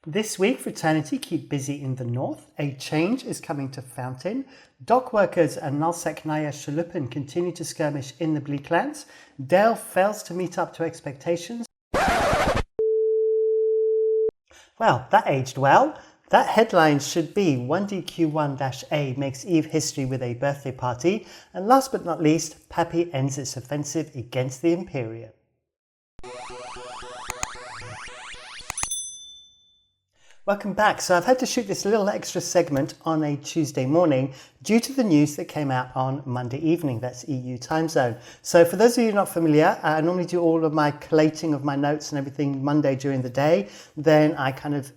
This week, Fraternity keep busy in the north. A change is coming to Fountain. Dock Workers and Naya continue to skirmish in the Bleak Lands. Dale fails to meet up to expectations. Well, that aged well. That headline should be 1DQ1-A makes Eve history with a birthday party. And last but not least, PAPI ends its offensive against the Imperium. Welcome back. So I've had to shoot this little extra segment on a Tuesday morning due to the news that came out on Monday evening. That's EU time zone. So for those of you not familiar, I normally do all of my collating of my notes and everything Monday during the day. Then I kind of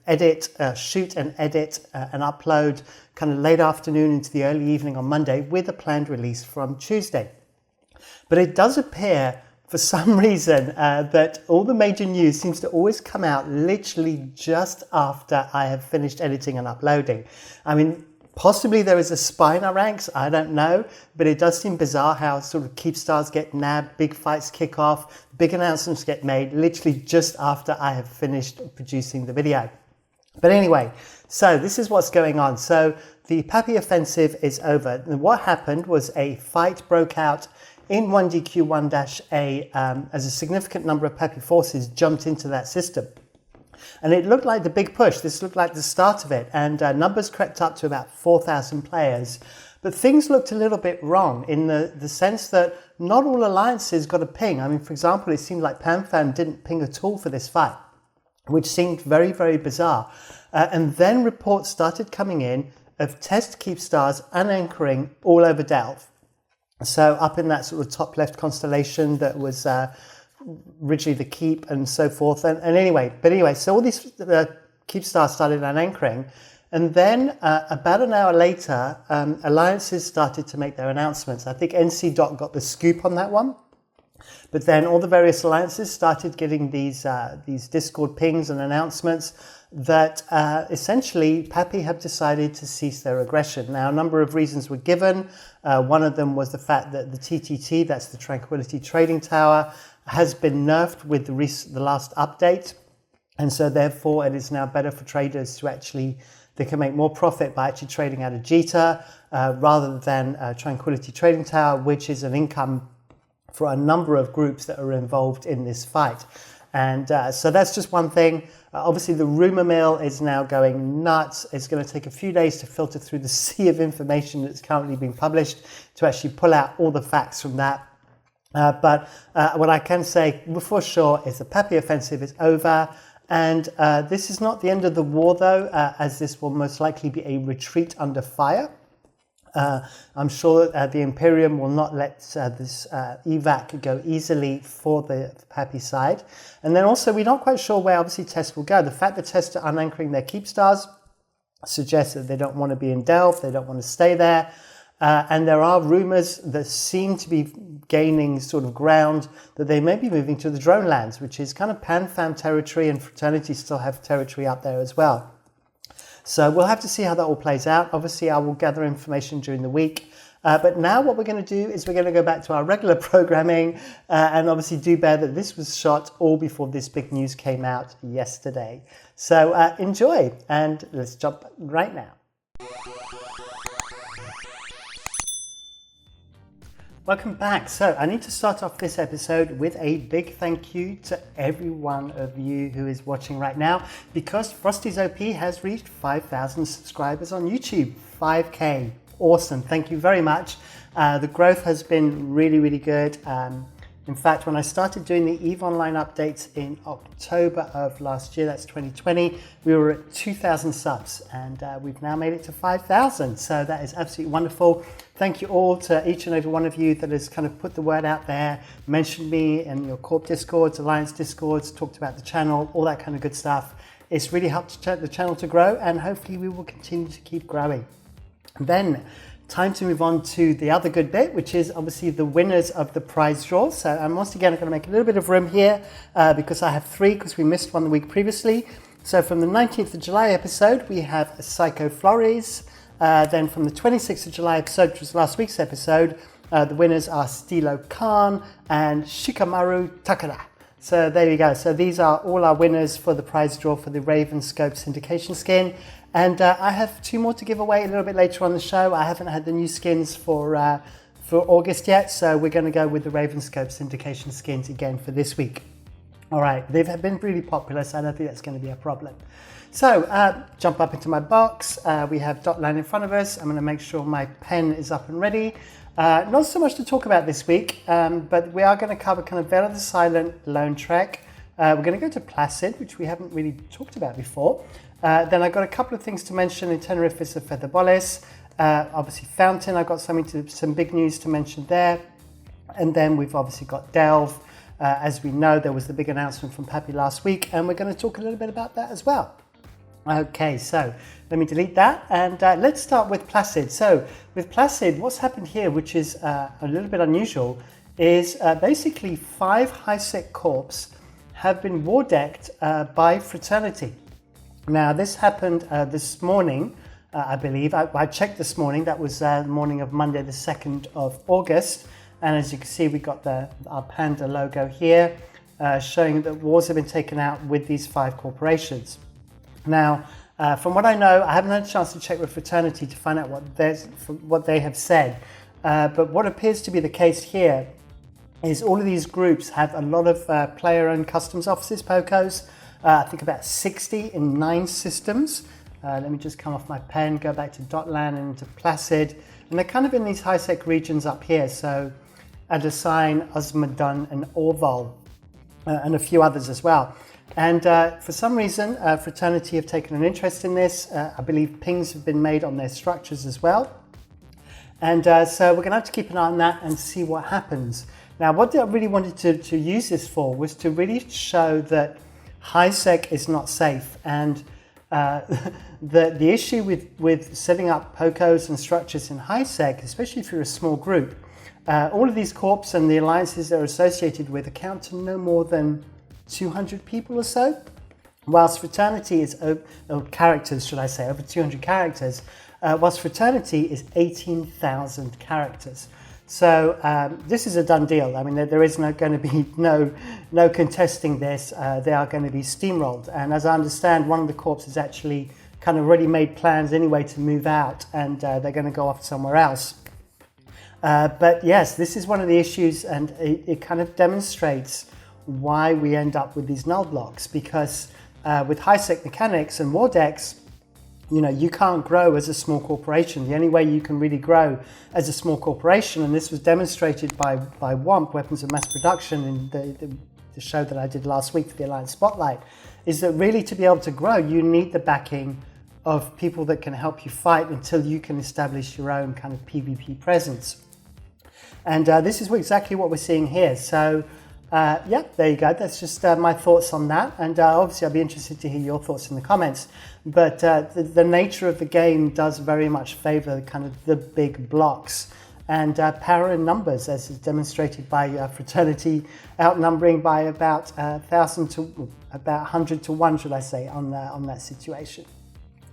shoot and edit and upload kind of late afternoon into the early evening on Monday with a planned release from Tuesday. But it does appear for some reason that all the major news seems to always come out literally just after I have finished editing and uploading. I mean, possibly there is a spy in our ranks, I don't know, but it does seem bizarre how sort of keep stars get nabbed, big fights kick off, big announcements get made literally just after I have finished producing the video. But anyway, so this is what's going on. So the PAPI offensive is over. And what happened was a fight broke out in 1DQ1-A as a significant number of PAPI forces jumped into that system. And it looked like the big push. This looked like the start of it. And numbers crept up to about 4,000 players. But things looked a little bit wrong in the sense that not all alliances got a ping. I mean, for example, it seemed like PanFam didn't ping at all for this fight, which seemed very, very bizarre. And then reports started coming in of test keep stars and anchoring all over Delve. So up in that sort of top left constellation that was originally the keep and so forth. And anyway, so all these keep stars started anchoring. And then about an hour later, alliances started to make their announcements. I think NC Dot got the scoop on that one. But then all the various alliances started getting these Discord pings and announcements that essentially PAPI have decided to cease their aggression. Now, a number of reasons were given. One of them was the fact that the TTT, that's the Tranquility Trading Tower, has been nerfed with the last update. And so therefore it is now better for traders to actually, they can make more profit by actually trading out of JITA rather than Tranquility Trading Tower, which is an income for a number of groups that are involved in this fight. And so that's just one thing. Obviously, the rumor mill is now going nuts. It's going to take a few days to filter through the sea of information that's currently being published to actually pull out all the facts from that. But what I can say for sure is the PAPI offensive is over. And this is not the end of the war, though, as this will most likely be a retreat under fire. I'm sure the Imperium will not let this evac go easily for the PAPI side. And then also, we're not quite sure where obviously tests will go. The fact that tests are unanchoring their keep stars suggests that they don't want to be in Delve, they don't want to stay there. And there are rumors that seem to be gaining sort of ground that they may be moving to the drone lands, which is kind of PanFam territory, and Fraternity still have territory up there as well. So we'll have to see how that all plays out. Obviously, I will gather information during the week. But now what we're going to do is we're going to go back to our regular programming and obviously do bear that this was shot all before this big news came out yesterday. So enjoy, and let's jump right now. Welcome back. So I need to start off this episode with a big thank you to every one of you who is watching right now, because Frost Ees OP has reached 5,000 subscribers on YouTube. 5K. Awesome. Thank you very much. The growth has been really, really good. In fact, when I started doing the EVE Online updates in October of last year, that's 2020, we were at 2,000 subs, and we've now made it to 5,000. So that is absolutely wonderful. Thank you all to each and every one of you that has kind of put the word out there, mentioned me in your corp discords, alliance discords, talked about the channel, all that kind of good stuff. It's really helped the channel to grow, and hopefully we will continue to keep growing. And then time to move on to the other good bit, which is obviously the winners of the prize draw. So I'm once again going to make a little bit of room here because I have three, because we missed one the week previously. So from the 19th of July episode, we have Psycho Flores. Then from the 26th of July episode, which was last week's episode, the winners are Stilo Khan and Shikamaru Takada. So there you go. So these are all our winners for the prize draw for the Raven Scope Syndication skin. And I have 2 more to give away a little bit later on the show. I haven't had the new skins for August yet, so we're going to go with the Raven Scope Syndication skins again for this week. All right, they've been really popular, so I don't think that's going to be a problem. So jump up into my box. We have Dotland in front of us. I'm going to make sure my pen is up and ready. Not so much to talk about this week, but we are going to cover kind of Veil of the Silent, Lone Trek. We're going to go to Placid, which we haven't really talked about before. Then I've got a couple of things to mention in Tenerifis of Featherbollis. Obviously Fountain, I've got some big news to mention there. And then we've obviously got Delve. As we know, there was the big announcement from PAPI last week, and we're going to talk a little bit about that as well. Okay, so let me delete that, and let's start with Placid. So with Placid, what's happened here, which is a little bit unusual, is basically 5 high-sec corps have been wardecked by Fraternity. Now, this happened this morning, I believe. I checked this morning. That was the morning of Monday, the 2nd of August. And as you can see, we've got our Panda logo here, showing that wars have been taken out with these 5 corporations. Now, from what I know, I haven't had a chance to check with Fraternity to find out what they have said. But what appears to be the case here is all of these groups have a lot of player-owned customs offices, POCOs. I think about 60 in 9 systems. Let me just come off my pen, go back to Dotland and into Placid. And they're kind of in these high-sec regions up here. So Adesine, Osmodon, and Orval, and a few others as well. And for some reason, Fraternity have taken an interest in this. I believe pings have been made on their structures as well. And so we're going to have to keep an eye on that and see what happens. Now, what I really wanted to use this for was to really show that high-sec is not safe. And the issue with setting up POCOs and structures in high-sec, especially if you're a small group, all of these corps and the alliances they're associated with account to no more than 200 people or so, whilst Fraternity is, characters should I say, over 200 characters, whilst Fraternity is 18,000 characters. So this is a done deal. I mean, there is going to be no contesting this. They are going to be steamrolled. And as I understand, one of the corps has actually kind of already made plans anyway to move out, and they're going to go off somewhere else. But yes, this is one of the issues, and it kind of demonstrates why we end up with these null blocks, because with high-sec mechanics and wardecs, you can't grow as a small corporation. The only way you can really grow as a small corporation, and this was demonstrated by WOMP, Weapons of Mass Production, in the show that I did last week for the Alliance Spotlight, is that really to be able to grow, you need the backing of people that can help you fight until you can establish your own kind of PvP presence. And this is exactly what we're seeing here. So yeah, there you go. That's just my thoughts on that. And obviously I'll be interested to hear your thoughts in the comments. But the nature of the game does very much favor kind of the big blocks and power in numbers, as is demonstrated by Fraternity outnumbering by about 1,000 to about 100 to 1, should I say, on that situation.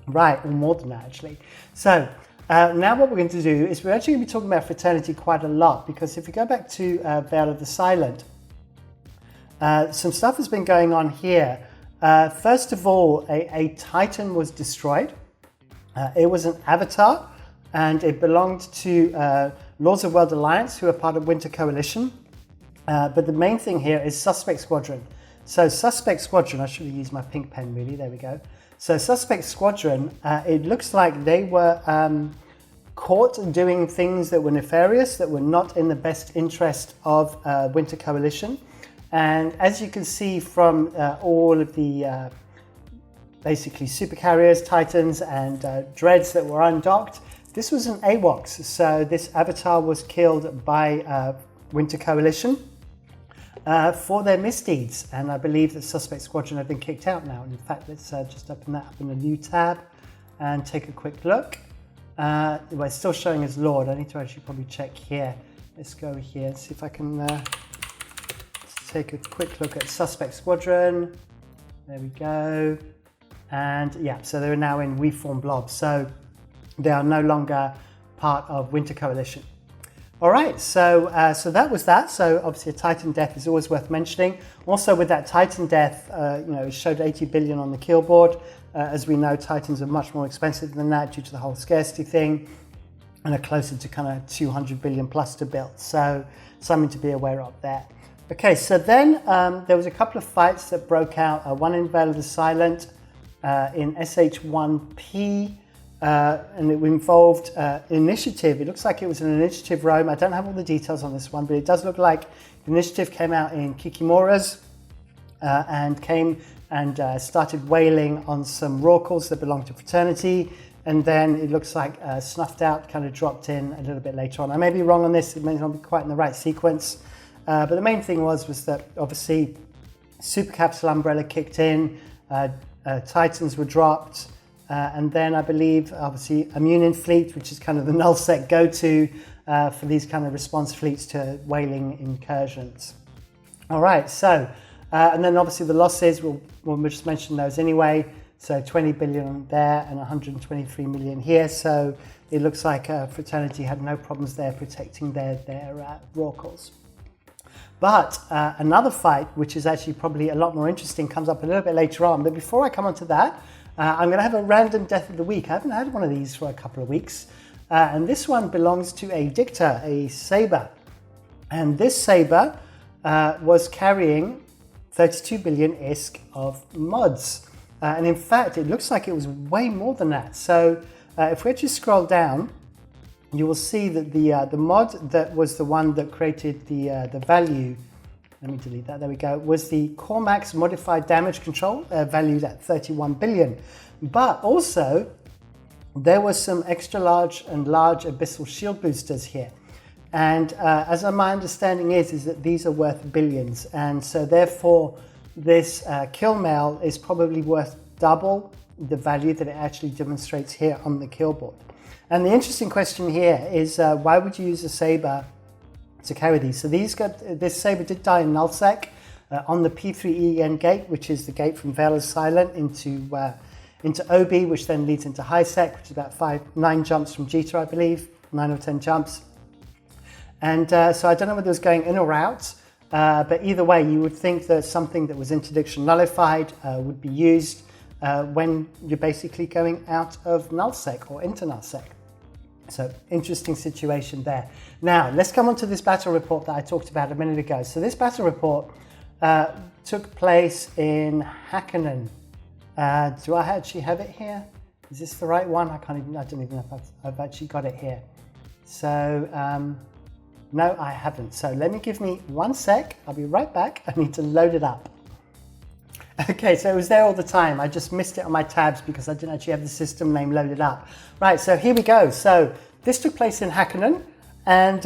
Right, or more than that actually. So now what we're going to do is we're actually going to be talking about Fraternity quite a lot, because if we go back to Veil of the Silent, some stuff has been going on here. First of all, a Titan was destroyed. It was an avatar, and it belonged to Lords of World Alliance, who are part of Winter Coalition. But the main thing here is Suspect Squadron. So Suspect Squadron, I should have used my pink pen really, there we go. So Suspect Squadron, it looks like they were caught doing things that were nefarious, that were not in the best interest of Winter Coalition. And as you can see from all of the basically supercarriers, Titans, and Dreads that were undocked, this was an AWOX. So this avatar was killed by Winter Coalition for their misdeeds. And I believe that Suspect Squadron have been kicked out now. And in fact, let's just open that up in a new tab and take a quick look. Well, it's still showing as Lord. I need to actually probably check here. Let's go here and see if I can take a quick look at Suspect Squadron. There we go. And yeah, so they're now in We Form Blob. So they are no longer part of Winter Coalition. All right, so so that was that. So obviously a Titan death is always worth mentioning. Also with that Titan death, it showed 80 billion on the kill board. As we know, Titans are much more expensive than that due to the whole scarcity thing, and are closer to kind of 200 billion plus to build. So something to be aware of there. Okay, so then there was a couple of fights that broke out. One in Vale of the Silent in SH1P, and it involved initiative. It looks like it was an initiative roam. I don't have all the details on this one, but it does look like the initiative came out in Kikimoras and came and started wailing on some Rorquals that belonged to Fraternity. And then it looks like Snuffed Out kind of dropped in a little bit later on. I may be wrong on this, it may not be quite in the right sequence. But the main thing was that obviously Super Capsule Umbrella kicked in, Titans were dropped, and then I believe obviously Immunian Fleet, which is kind of the nullsec go-to for these kind of response fleets to whaling incursions. All right, so, and then obviously the losses, we'll just mention those anyway. So 20 billion there and 123 million here. So it looks like Fraternity had no problems there protecting their Rorquals. But another fight, which is actually probably a lot more interesting, comes up a little bit later on. But before I come on to that, I'm going to have a random death of the week. I haven't had one of these for a couple of weeks. And this one belongs to a Dicta, a Saber. And this Saber was carrying 32 billion ISK of mods. And in fact, it looks like it was way more than that. So if we actually scroll down, you will see that the mod that was the one that created the value, let me delete that, there we go, was the Cormax modified damage control valued at 31 billion. But also, there was some extra large and large abyssal shield boosters here. And as my understanding is that these are worth billions. And so therefore, this killmail is probably worth double the value that it actually demonstrates here on the kill board. And the interesting question here is why would you use a Saber to carry these? So this Saber did die in nullsec on the P3EN gate, which is the gate from Vale of Silent into OB, which then leads into high sec, which is about 9 jumps from Jita, I believe, 9 or 10 jumps. And so I don't know whether it was going in or out, but either way, you would think that something that was interdiction nullified would be used when you're basically going out of nullsec or into nullsec. So interesting situation there. Now, let's come on to this battle report that I talked about a minute ago. So this battle report took place in Hakenun. Do I actually have it here? Is this the right one? I don't even know if I've actually got it here. So, no, I haven't. So give me 1 sec. I'll be right back. I need to load it up. Okay, so it was there all the time. I just missed it on my tabs because I didn't actually have the system name loaded up. Right, so here we go. So this took place in Hakenun. And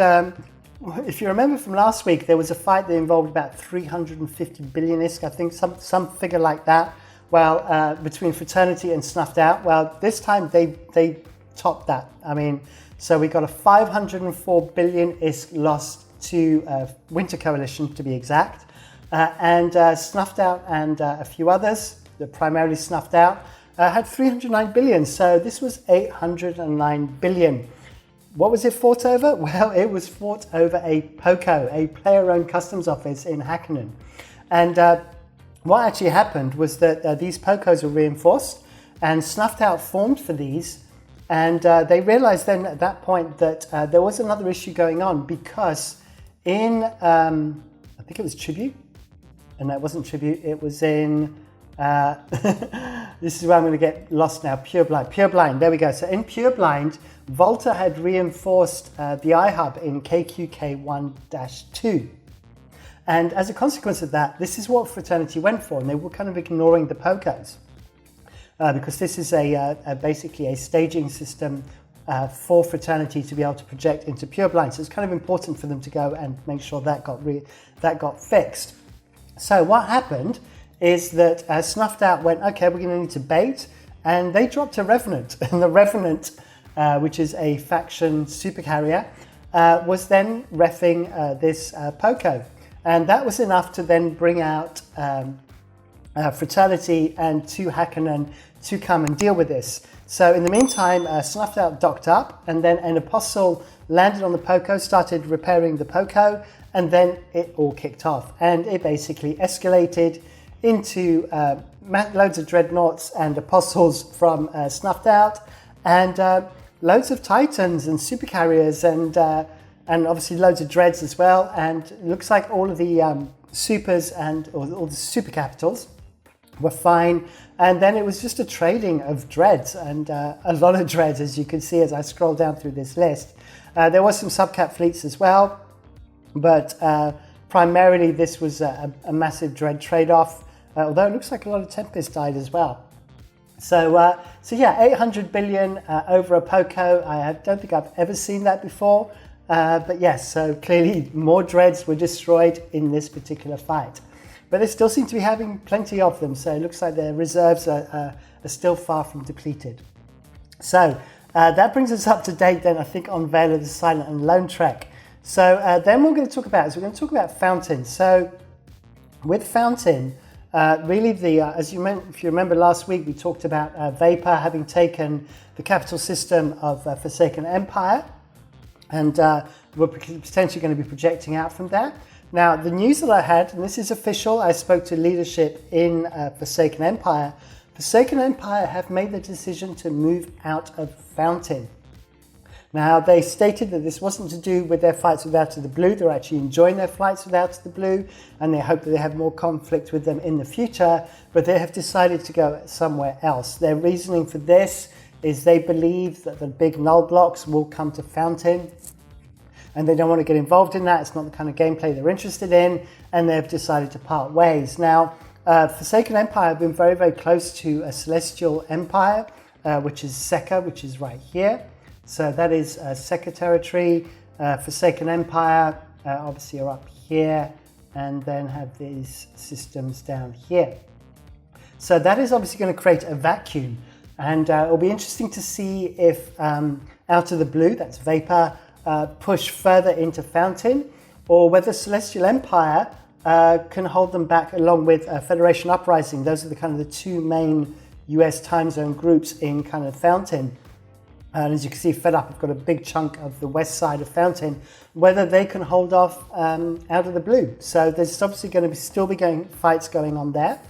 if you remember from last week, there was a fight that involved about 350 billion ISK, I think, some figure like that. Well, between Fraternity and Snuffed Out. Well, this time they topped that. I mean, so we got a 504 billion ISK lost to Winter Coalition, to be exact. And Snuffed Out and a few others, primarily Snuffed Out, had 309 billion. So this was 809 billion. What was it fought over? Well, it was fought over a POCO, a player-owned customs office in Hakenun. And what actually happened was that these POCOs were reinforced and Snuffed Out formed for these. And they realized then at that point that there was another issue going on because in, I think it was Tribute. And that wasn't Tribute, it was in, this is where I'm going to get lost now, Pureblind, there we go. So in Pureblind, Volta had reinforced the iHub in KQK1-2. And as a consequence of that, this is what Fraternity went for, and they were kind of ignoring the POCOs. Because this is basically a staging system for Fraternity to be able to project into Pureblind. So it's kind of important for them to go and make sure that got fixed. So what happened is that Snuffed Out went, okay, we're going to need to bait, and they dropped a Revenant. And the Revenant, which is a faction supercarrier, was then reffing this POCO. And that was enough to then bring out Fraternity and to Hakenun to come and deal with this. So in the meantime, Snuffed Out docked up, and then an apostle landed on the Poco, started repairing the Poco, and then it all kicked off. And it basically escalated into loads of dreadnoughts and apostles from Snuffed Out, and loads of titans and supercarriers, and obviously loads of dreads as well. And it looks like all of the supers and all the super capitals were fine. And then it was just a trading of dreads, and a lot of dreads, as you can see as I scroll down through this list. There was some subcap fleets as well, but primarily this was a massive dread trade-off, although it looks like a lot of Tempest died as well. So yeah, 800 billion over a Poco. I don't think I've ever seen that before, but yes, so clearly more dreads were destroyed in this particular fight. But they still seem to be having plenty of them, so it looks like their reserves are still far from depleted. So that brings us up to date then, I think, on Veil of the Silent and Lone Trek. So then what we're going to talk about is we're going to talk about Fountain. So with Fountain, really if you remember last week, we talked about Vapor having taken the capital system of Forsaken Empire, and we're potentially going to be projecting out from there. Now, the news that I had, and this is official, I spoke to leadership in Forsaken Empire. Forsaken Empire have made the decision to move out of Fountain. Now, they stated that this wasn't to do with their fights with Out of the Blue. They're actually enjoying their fights with Out of the Blue, and they hope that they have more conflict with them in the future, but they have decided to go somewhere else. Their reasoning for this is they believe that the big null blocks will come to Fountain, and they don't want to get involved in that. It's not the kind of gameplay they're interested in, and they've decided to part ways. Now, Forsaken Empire have been very, very close to a Celestial Empire, which is Sekka, which is right here. So that is Sekka territory. Forsaken Empire obviously are up here, and then have these systems down here. So that is obviously going to create a vacuum, and it'll be interesting to see if Out of the Blue, that's Vapor, push further into Fountain, or whether Celestial Empire can hold them back along with Federation Uprising. Those are the kind of the two main US time zone groups in kind of Fountain. And as you can see, Fed Up have got a big chunk of the west side of Fountain, whether they can hold off Out of the Blue. So there's obviously going to still be fights going on there,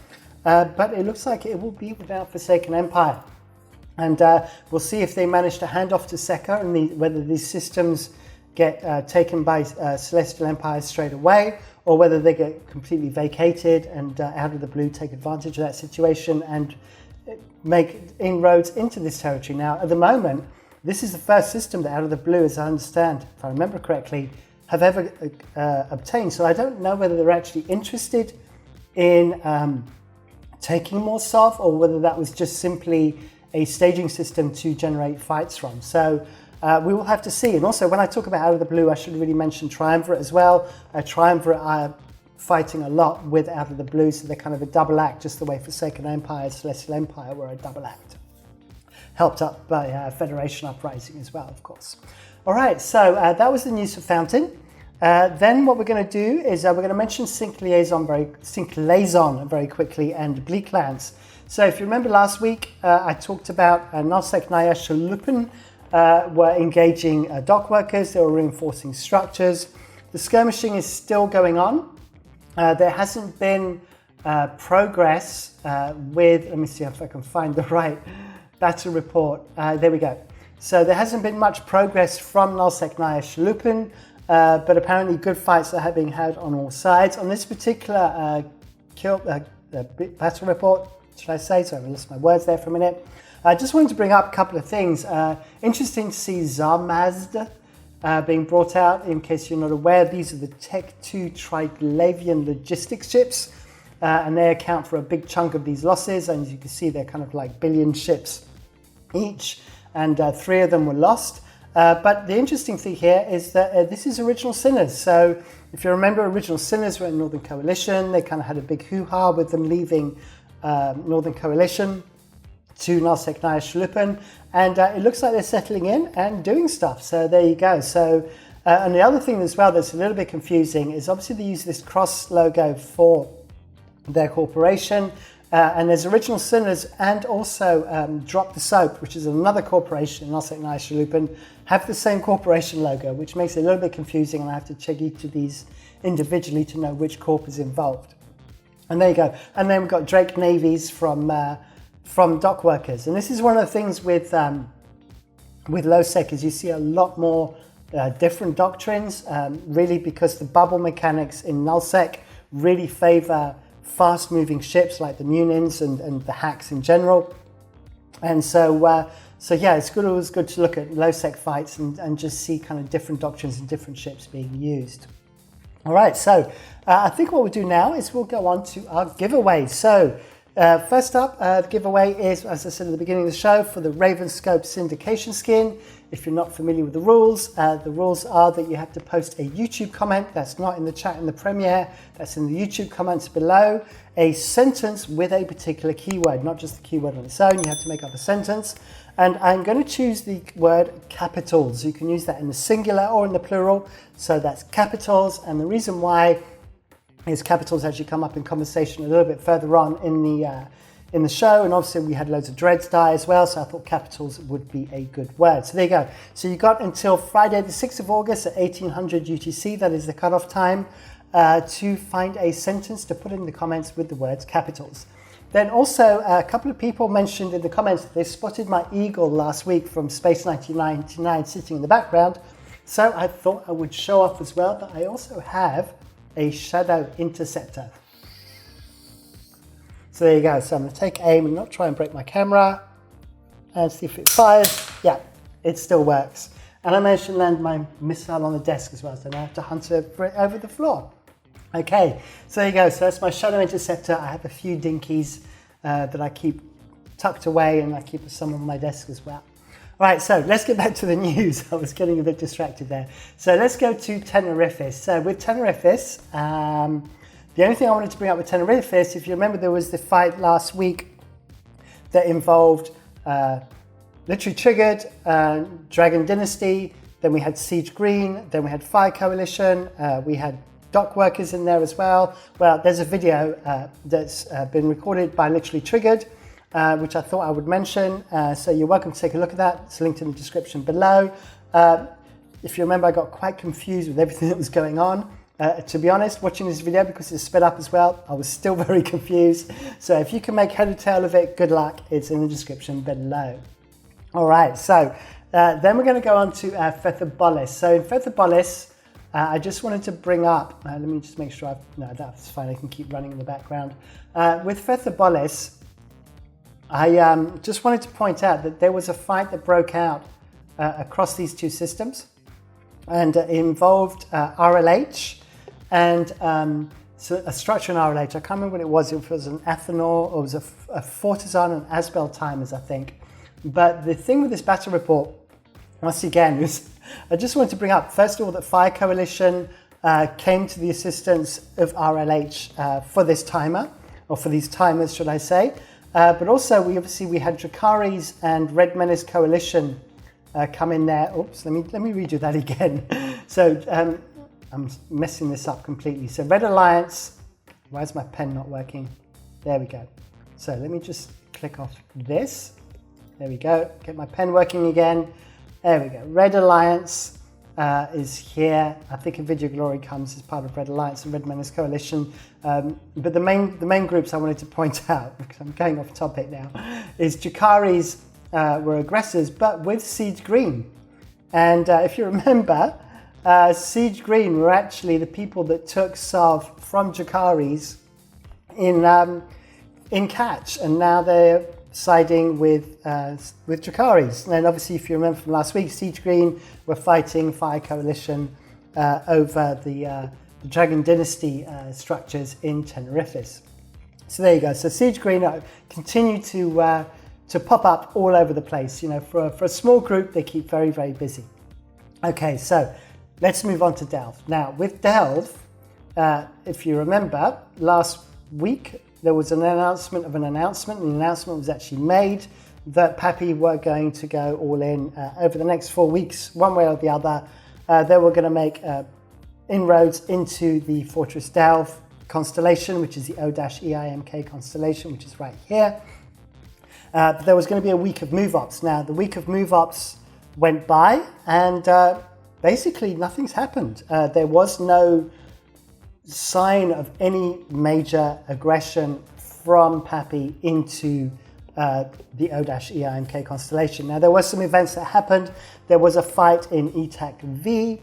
but it looks like it will be without Forsaken Empire. And we'll see if they manage to hand off to Sekka, and whether these systems get taken by Celestial Empire straight away, or whether they get completely vacated and Out of the Blue take advantage of that situation and make inroads into this territory. Now, at the moment, this is the first system that Out of the Blue, as I understand, if I remember correctly, have ever obtained. So I don't know whether they're actually interested in taking more SOV, or whether that was just simply a staging system to generate fights from. So we will have to see. And also, when I talk about Out of the Blue, I should really mention Triumvirate as well. Triumvirate are fighting a lot with Out of the Blue, so they're kind of a double act, just the way Forsaken Empire, Celestial Empire were a double act. Helped up by Federation Uprising as well, of course. All right, so that was the news for Fountain. Then what we're going to do is we're going to mention Sync Liaison very quickly, and Bleak Lands. So if you remember last week, I talked about Nosek Naya Shalupin were engaging dock workers. They were reinforcing structures. The skirmishing is still going on. There hasn't been progress with, let me see if I can find the right battle report. There we go. So there hasn't been much progress from Nosek Naya Shalupin, but apparently good fights are being had on all sides. On this particular battle report, should I say, so I lost my words there for a minute. I just wanted to bring up a couple of things. Interesting to see Zarmazd being brought out. In case you're not aware, these are the Tech 2 Triglavian logistics ships, and they account for a big chunk of these losses. And as you can see, they're kind of like billion ships each, and 3 of them were lost. But the interesting thing here is that this is Original Sinners. So if you remember, Original Sinners were in Northern Coalition. They kind of had a big hoo-ha with them leaving Northern Coalition to Nosek Naya Shalupin, and it looks like they're settling in and doing stuff. So there you go. So and the other thing as well that's a little bit confusing is obviously they use this cross logo for their corporation, And there's Original Sinners and also Drop the Soap, which is another corporation, Nullsec Niall have the same corporation logo, which makes it a little bit confusing, and I have to check each of these individually to know which corp is involved. And there you go. And then we've got Drake Navies from Dock Workers. And this is one of the things with LowSec is you see a lot more different doctrines, really because the bubble mechanics in NullSec really favor fast-moving ships like the Munins and the hacks in general. And so yeah, it's always good to look at LowSec fights and just see kind of different doctrines and different ships being used. All right, so I think what we'll do now is we'll go on to our giveaway. So first up, the giveaway is, as I said at the beginning of the show, for the Ravenscope syndication skin. If you're not familiar with the rules are that you have to post a YouTube comment that's not in the chat in the Premiere, that's in the YouTube comments below, a sentence with a particular keyword, not just the keyword on its own. You have to make up a sentence. And I'm going to choose the word capitals. You can use that in the singular or in the plural. So that's capitals. And the reason why is capitals actually come up in conversation a little bit further on in the show. And obviously we had loads of dreads die as well. So I thought capitals would be a good word. So there you go. So you got until Friday the 6th of August at 1800 UTC. That is the cutoff time to find a sentence to put in the comments with the words capitals. Then also, a couple of people mentioned in the comments that they spotted my eagle last week from Space 1999 sitting in the background. So I thought I would show off as well that I also have a shadow interceptor. So there you go. So I'm going to take aim and not try and break my camera and see if it fires. Yeah, it still works. And I managed to land my missile on the desk as well, so now I have to hunt it over the floor. Okay, so there you go. So that's my shadow interceptor. I have a few dinkies that I keep tucked away, and I keep some on my desk as well. All right, so let's get back to the news. I was getting a bit distracted there. So let's go to Tenerifis. So with Tenerifis, the only thing I wanted to bring up with Tenerifis, if you remember, there was the fight last week that involved literally triggered Dragon Dynasty, then we had Siege Green, then we had Fire Coalition, we had Dock Workers in there as well. Well, there's a video that's been recorded by Literally Triggered, which I thought I would mention. So you're welcome to take a look at that. It's linked in the description below. If you remember, I got quite confused with everything that was going on. To be honest, watching this video, because it's sped up as well, I was still very confused. So if you can make head or tail of it, good luck. It's in the description below. All right, so then we're going to go on to Fetherbolis. So in Fetherbolis, I just wanted to bring up, let me just make sure no, that's fine, I can keep running in the background. With Fetherbolis, I just wanted to point out that there was a fight that broke out across these two systems, and it involved RLH and so a structure in RLH. I can't remember what it was. It was an Athenor, or it was a Fortizan and Asbel timers, I think. But the thing with this battle report, once again, is I just wanted to bring up, first of all, that Fire Coalition came to the assistance of RLH for this timer, or for these timers, should I say. But also, we had Dracaris and Red Menace Coalition come in there. Oops, let me redo that again. So I'm messing this up completely. So Red Alliance, why is my pen not working? There we go. So let me just click off this. There we go. Get my pen working again. There we go. Red Alliance is here. I think Nvidia Glory comes as part of Red Alliance and Red Menace Coalition. But the main groups I wanted to point out, because I'm going off topic now, is Dracaris were aggressors, but with Siege Green. And if you remember, Siege Green were actually the people that took Sov from Dracaris in Catch, and now they're siding with Dracaris. And then obviously, if you remember from last week, Siege Green were fighting Fire Coalition over the Dragon Dynasty structures in Tenerifis. So there you go. So Siege Green continue to pop up all over the place. You know, for a small group, they keep very, very busy. Okay, so let's move on to Delve. Now, with Delve, if you remember, last week there was an announcement of an announcement. The announcement was actually made that PAPI were going to go all in over the next 4 weeks, one way or the other. They were going to make inroads into the Fortress Delve constellation, which is the O-EIMK constellation, which is right here. But there was going to be a week of move-ups. Now, the week of move-ups went by, and basically nothing's happened. There was no sign of any major aggression from PAPI into the O-EIMK constellation. Now, there were some events that happened. There was a fight in ETAC V,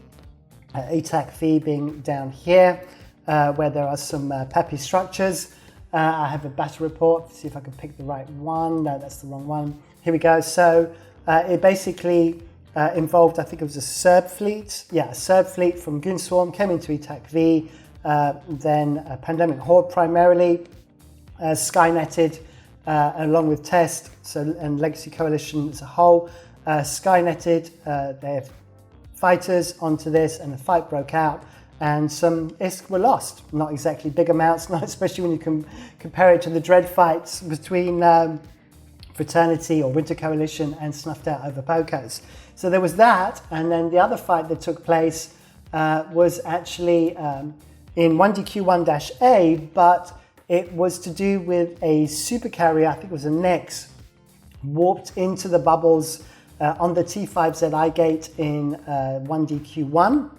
ETAC V being down here, where there are some PAPI structures. I have a battle report. Let's see if I can pick the right one. No, that's the wrong one. Here we go. So it basically involved, I think it was a Serb fleet. Yeah, a Serb fleet from Goonswarm came into ETAC V, then a Pandemic Horde primarily, Skynetted along with Test and Legacy Coalition as a whole. Skynetted their fighters onto this, and the fight broke out. And some ISK were lost. Not exactly big amounts, not especially when you can compare it to the dread fights between Fraternity or Winter Coalition and Snuffed Out over Pocos. So there was that, and then the other fight that took place was actually in 1DQ1-A, but it was to do with a supercarrier, I think it was a Nex, warped into the bubbles on the T5ZI gate in 1DQ1.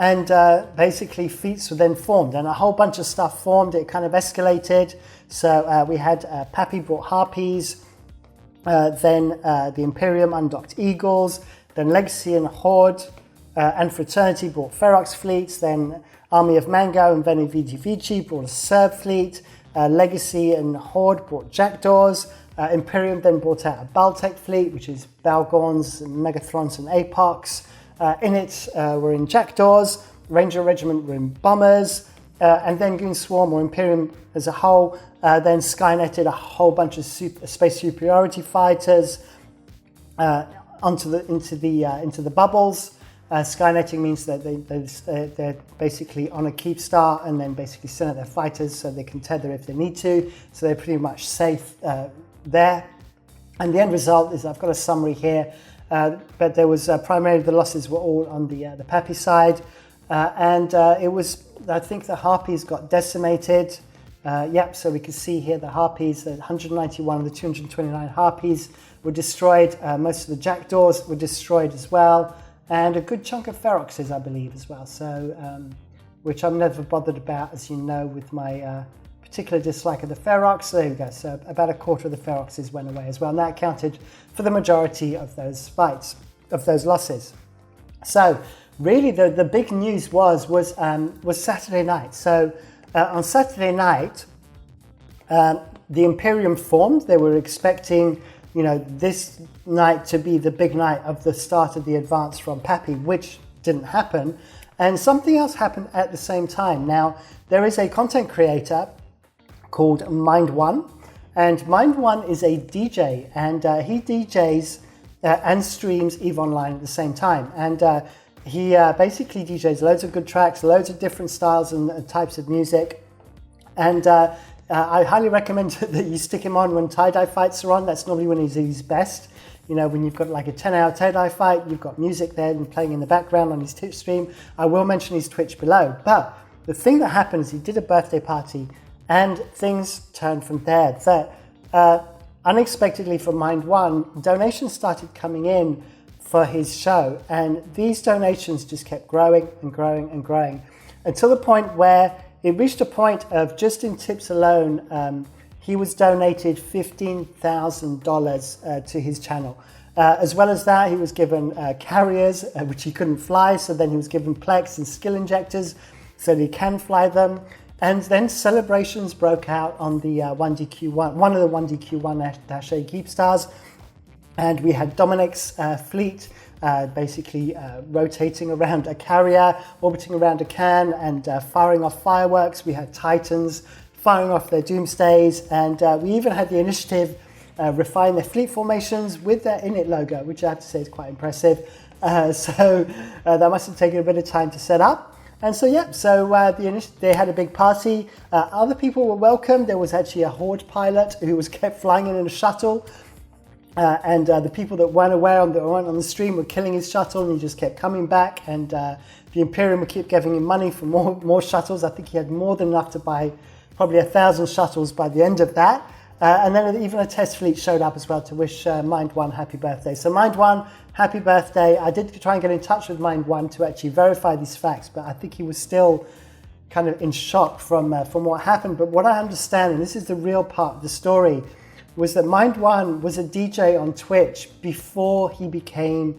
And basically feats were then formed, and a whole bunch of stuff formed. It kind of escalated. So we had PAPI brought Harpies, then the Imperium undocked Eagles, then Legacy and Horde and Fraternity brought Ferox fleets, then Army of Mango and Veni Vici Vici brought a Serb fleet, Legacy and Horde brought Jackdaws, Imperium then brought out a Baltec fleet, which is Balgorns, Megathrons and Apox. In it were in Jackdaws, Ranger Regiment were in Bombers, and then Goonswarm or Imperium as a whole, then Skynetted a whole bunch of space superiority fighters into the bubbles. Skynetting means that they're basically on a keep star and then basically send out their fighters so they can tether if they need to. So they're pretty much safe there. And the end result is, I've got a summary here, but there was primarily the losses were all on the PAPI side. And it was, I think the Harpies got decimated. Yep, so we can see here the Harpies, the 191 of the 229 Harpies were destroyed. Most of the Jackdaws were destroyed as well. And a good chunk of Feroxes, I believe, as well. So, which I'm never bothered about, as you know, with my particular dislike of the Ferox. So there we go. So about a quarter of the Feroxes went away as well. And that accounted for the majority of those fights, of those losses. So really the big news was Saturday night. So on Saturday night, the Imperium formed. They were expecting, this night to be the big night of the start of the advance from PAPI, which didn't happen. And something else happened at the same time. Now, there is a content creator called Mind One, and Mind One is a DJ, and he DJs and streams EVE Online at the same time. And he basically DJs loads of good tracks, loads of different styles and types of music. And I highly recommend that you stick him on when tie-dye fights are on. That's normally when he's at his best. When you've got like a 10-hour tie-dye fight, you've got music there and playing in the background on his Twitch stream. I will mention his Twitch below. But the thing that happened is he did a birthday party and things turned from there. That unexpectedly for Mind One, donations started coming in for his show. And these donations just kept growing and growing and growing until the point where it reached a point of, just in tips alone, he was donated $15,000 to his channel. As well as that, he was given carriers, which he couldn't fly, so then he was given Plex and skill injectors so that he can fly them. And then celebrations broke out on the 1DQ1, one of the 1DQ1-A keep stars. And we had Dominic's fleet basically rotating around a carrier, orbiting around a can, and firing off fireworks. We had Titans firing off their doomsdays, and we even had the initiative refine their fleet formations with their init logo, which I have to say is quite impressive. So that must have taken a bit of time to set up. And so, they had a big party. Other people were welcome. There was actually a Horde pilot who was kept flying in a shuttle. and the people that weren't aware weren't on the stream were killing his shuttle, and he just kept coming back, and the Imperium would keep giving him money for more shuttles. I think he had more than enough to buy probably 1,000 shuttles by the end of that. And then even a test fleet showed up as well to wish Mind One happy birthday. So Mind One, happy birthday. I did try and get in touch with Mind One to actually verify these facts, but I think he was still kind of in shock from what happened. But what I understand, and this is the real part of the story, was that Mind One was a DJ on Twitch before he became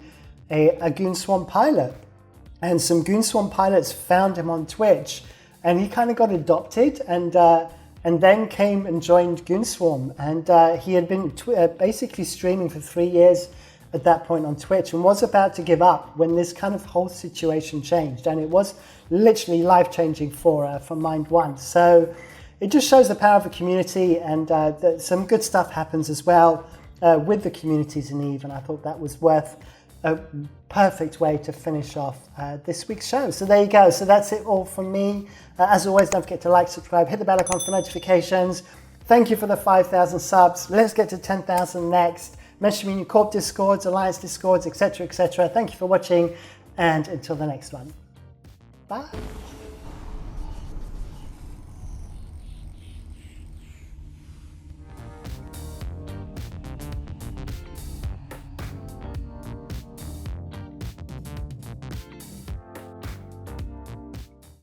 a Goonswarm pilot. And some Goonswarm pilots found him on Twitch, and he kind of got adopted and then came and joined Goonswarm. And he had been basically streaming for 3 years at that point on Twitch, and was about to give up when this kind of whole situation changed. And it was literally life-changing for Mind One. So it just shows the power of a community, and that some good stuff happens as well with the communities in EVE, and I thought that was worth a perfect way to finish off this week's show. So there you go. So that's it all from me. As always, don't forget to like, subscribe, hit the bell icon for notifications. Thank you for the 5,000 subs. Let's get to 10,000 next. Mention me in your corp discords, alliance discords, etc., etc. Thank you for watching, and until the next one. Bye.